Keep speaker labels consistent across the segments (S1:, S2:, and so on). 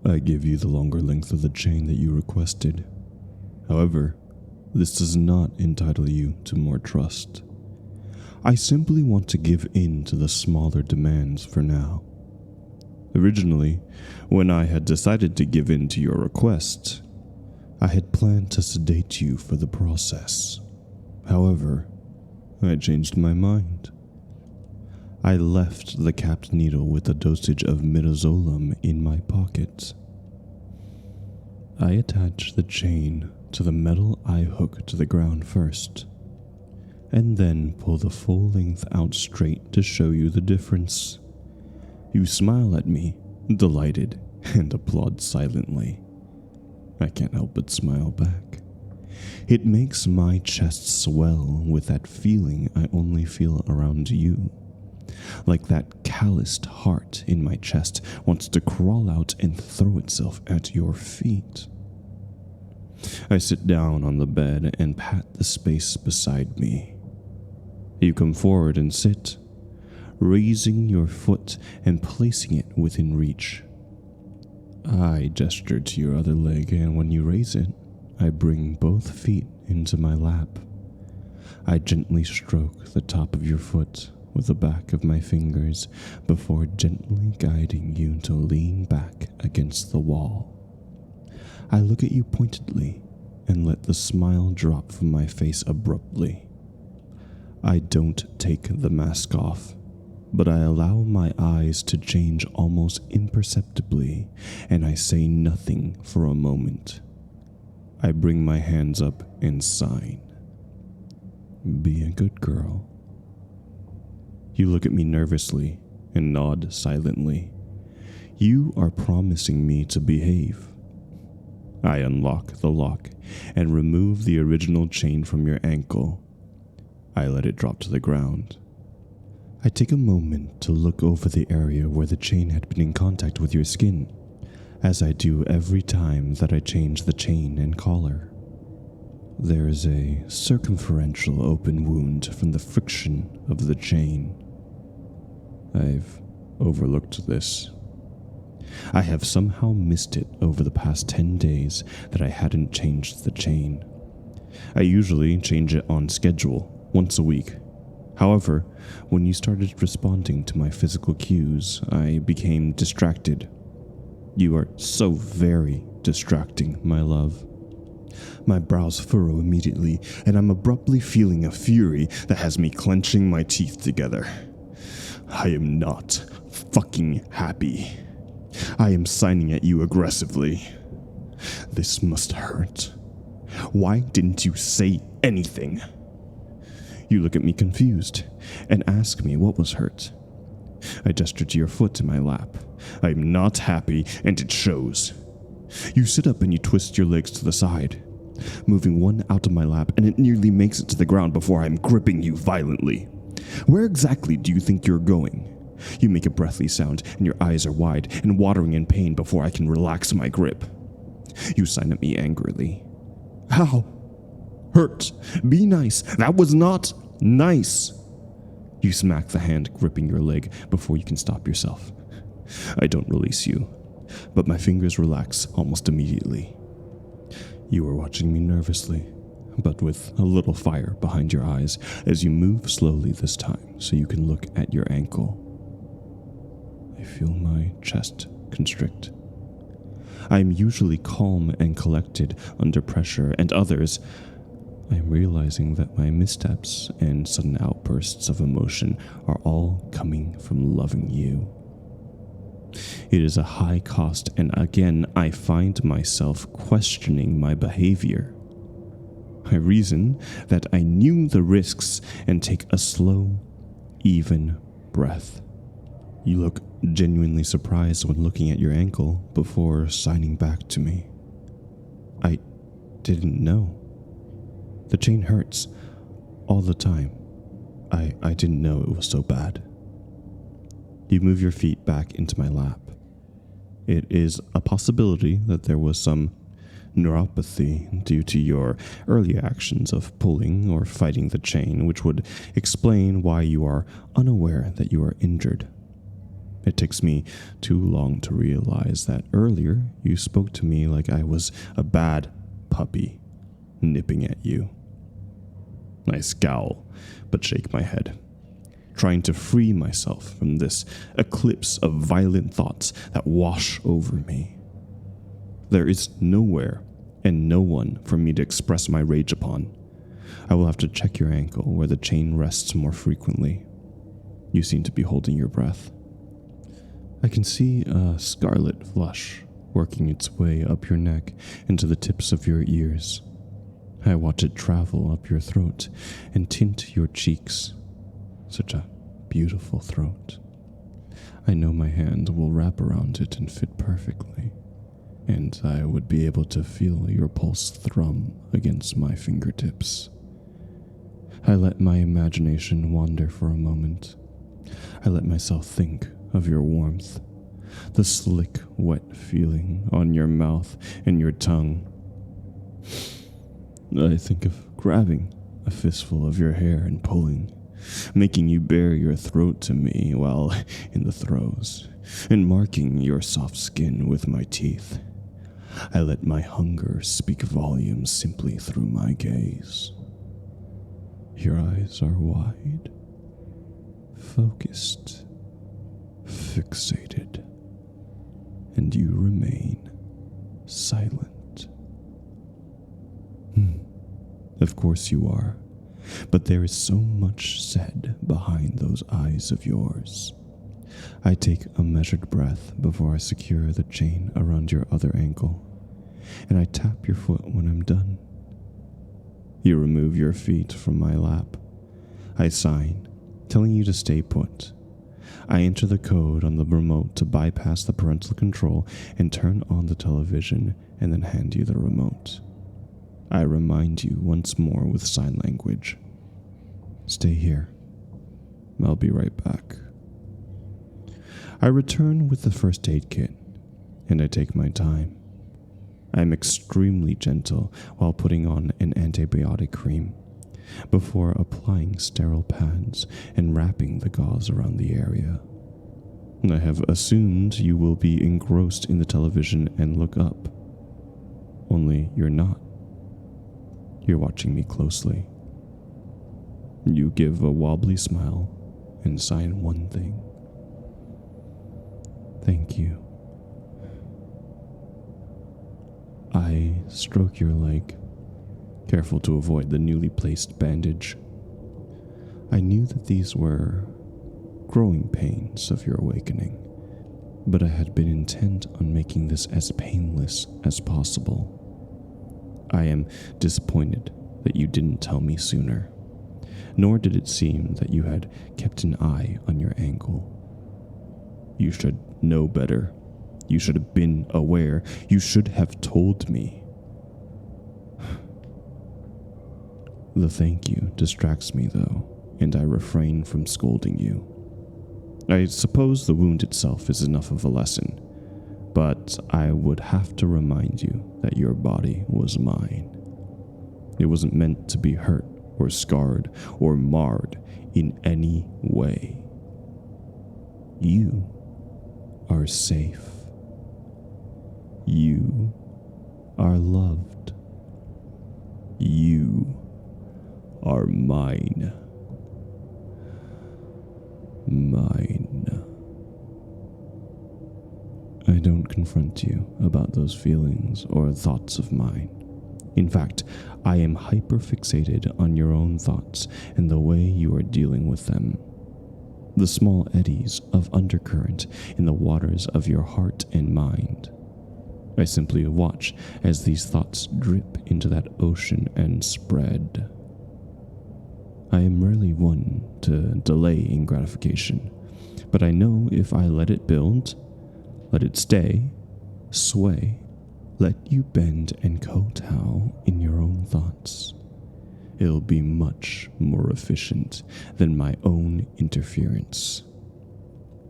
S1: I give you the longer length of the chain that you requested. However, this does not entitle you to more trust. I simply want to give in to the smaller demands for now. Originally, when I had decided to give in to your request, I had planned to sedate you for the process. However, I changed my mind. I left the capped needle with a dosage of midazolam in my pocket. I attached the chain to the metal eye hook to the ground first, and then pull the full length out straight to show you the difference. You smile at me, delighted, and applaud silently. I can't help but smile back. It makes my chest swell with that feeling I only feel around you. Like that calloused heart in my chest wants to crawl out and throw itself at your feet. I sit down on the bed and pat the space beside me. You come forward and sit, raising your foot and placing it within reach. I gesture to your other leg, and when you raise it, I bring both feet into my lap. I gently stroke the top of your foot with the back of my fingers before gently guiding you to lean back against the wall. I look at you pointedly and let the smile drop from my face abruptly. I don't take the mask off, but I allow my eyes to change almost imperceptibly, and I say nothing for a moment. I bring my hands up and sign. Be a good girl. You look at me nervously and nod silently. You are promising me to behave. I unlock the lock and remove the original chain from your ankle. I let it drop to the ground. I take a moment to look over the area where the chain had been in contact with your skin, as I do every time that I change the chain and collar. There is a circumferential open wound from the friction of the chain. I've overlooked this. I have somehow missed it over the past 10 days that I hadn't changed the chain. I usually change it on schedule, once a week. However, when you started responding to my physical cues, I became distracted. You are so very distracting, my love. My brows furrow immediately, and I'm abruptly feeling a fury that has me clenching my teeth together. I am not fucking happy. I am signing at you aggressively. This must hurt. Why didn't you say anything? You look at me confused and ask me what was hurt. I gesture to your foot in my lap. I am not happy, and it shows. You sit up and you twist your legs to the side, moving one out of my lap, and it nearly makes it to the ground before I am gripping you violently. Where exactly do you think you're going? You make a breathy sound, and your eyes are wide and watering in pain before I can relax my grip. You sign at me angrily. How? Hurt. Be nice. That was not nice. You smack the hand gripping your leg before you can stop yourself. I don't release you, but my fingers relax almost immediately. You are watching me nervously, but with a little fire behind your eyes as you move slowly this time so you can look at your ankle. I feel my chest constrict. I am usually calm and collected under pressure, and others, I am realizing that my missteps and sudden outbursts of emotion are all coming from loving you. It is a high cost, and again I find myself questioning my behavior. I reason that I knew the risks and take a slow, even breath. You look genuinely surprised when looking at your ankle before signing back to me. I didn't know. The chain hurts all the time. I didn't know it was so bad. You move your feet back into my lap. It is a possibility that there was some neuropathy due to your early actions of pulling or fighting the chain, which would explain why you are unaware that you are injured. It takes me too long to realize that earlier you spoke to me like I was a bad puppy nipping at you. I scowl, but shake my head, trying to free myself from this eclipse of violent thoughts that wash over me. There is nowhere and no one for me to express my rage upon. I will have to check your ankle where the chain rests more frequently. You seem to be holding your breath. I can see a scarlet flush working its way up your neck into the tips of your ears. I watch it travel up your throat and tint your cheeks. Such a beautiful throat. I know my hand will wrap around it and fit perfectly, and I would be able to feel your pulse thrum against my fingertips. I let my imagination wander for a moment. I let myself think of your warmth, the slick, wet feeling on your mouth and your tongue. I think of grabbing a fistful of your hair and pulling, making you bare your throat to me while in the throes, and marking your soft skin with my teeth. I let my hunger speak volumes simply through my gaze. Your eyes are wide, focused, fixated, and you remain silent. Of course you are, but there is so much said behind those eyes of yours. I take a measured breath before I secure the chain around your other ankle, and I tap your foot when I'm done. You remove your feet from my lap. I sign, telling you to stay put. I enter the code on the remote to bypass the parental control and turn on the television, and then hand you the remote. I remind you once more with sign language. Stay here. I'll be right back. I return with the first aid kit, and I take my time. I'm extremely gentle while putting on an antibiotic cream, before applying sterile pads and wrapping the gauze around the area. I have assumed you will be engrossed in the television and look up. Only you're not. You're watching me closely. You give a wobbly smile and sign one thing. Thank you. I stroke your leg, careful to avoid the newly placed bandage. I knew that these were growing pains of your awakening, but I had been intent on making this as painless as possible. I am disappointed that you didn't tell me sooner, nor did it seem that you had kept an eye on your ankle. You should know better. You should have been aware. You should have told me. The thank you distracts me, though, and I refrain from scolding you. I suppose the wound itself is enough of a lesson, but I would have to remind you that your body was mine. It wasn't meant to be hurt or scarred or marred in any way. You are safe. You are loved. You are mine. Mine. I don't confront you about those feelings or thoughts of mine. In fact, I am hyper-fixated on your own thoughts and the way you are dealing with them. The small eddies of undercurrent in the waters of your heart and mind. I simply watch as these thoughts drip into that ocean and spread. I am rarely one to delay in gratification, but I know if I let it build, let it stay, sway, let you bend and kowtow in your own thoughts, it'll be much more efficient than my own interference.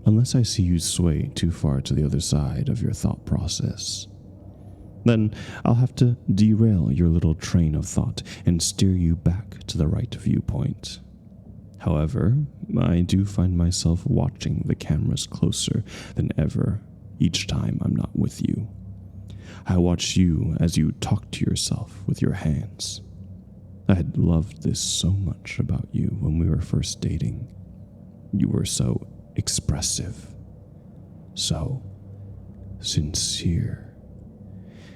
S1: Unless I see you sway too far to the other side of your thought process. Then I'll have to derail your little train of thought and steer you back to the right viewpoint. However, I do find myself watching the cameras closer than ever each time I'm not with you. I watch you as you talk to yourself with your hands. I had loved this so much about you when we were first dating. You were so expressive, so sincere.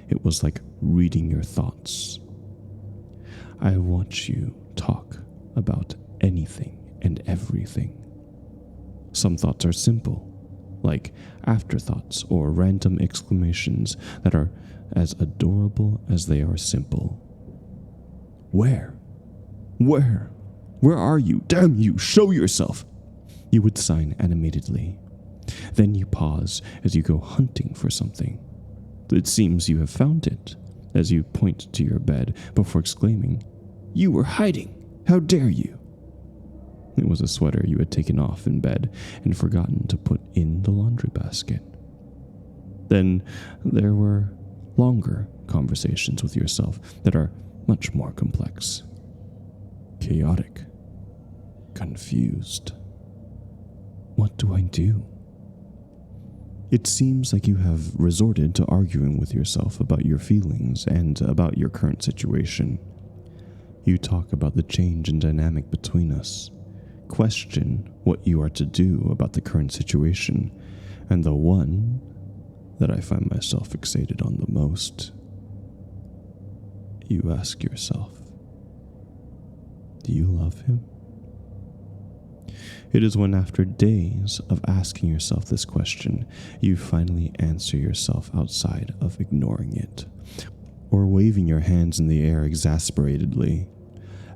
S1: It was like reading your thoughts. I watch you talk about anything and everything. Some thoughts are simple, like afterthoughts or random exclamations that are as adorable as they are simple. Where? Where are you? Damn you, show yourself! You would sign animatedly. Then you pause as you go hunting for something. It seems you have found it, as you point to your bed before exclaiming, "You were hiding! How dare you!" It was a sweater you had taken off in bed and forgotten to put in the laundry basket. Then there were longer conversations with yourself that are much more complex, chaotic, confused. What do I do? It seems like you have resorted to arguing with yourself about your feelings and about your current situation. You talk about the change in dynamic between us, question what you are to do about the current situation, and the one that I find myself fixated on the most. You ask yourself, do you love him? It is when, after days of asking yourself this question, you finally answer yourself outside of ignoring it, or waving your hands in the air exasperatedly,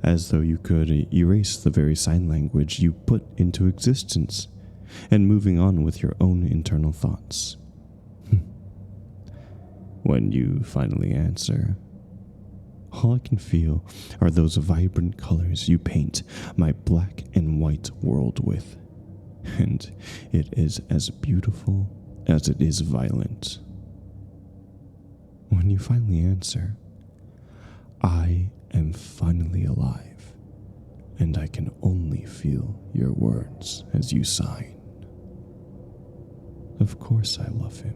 S1: as though you could erase the very sign language you put into existence, and moving on with your own internal thoughts. When you finally answer, all I can feel are those vibrant colors you paint my black and white world with, and it is as beautiful as it is violent. When you finally answer, I am finally alive, and I can only feel your words as you sign. Of course I love him.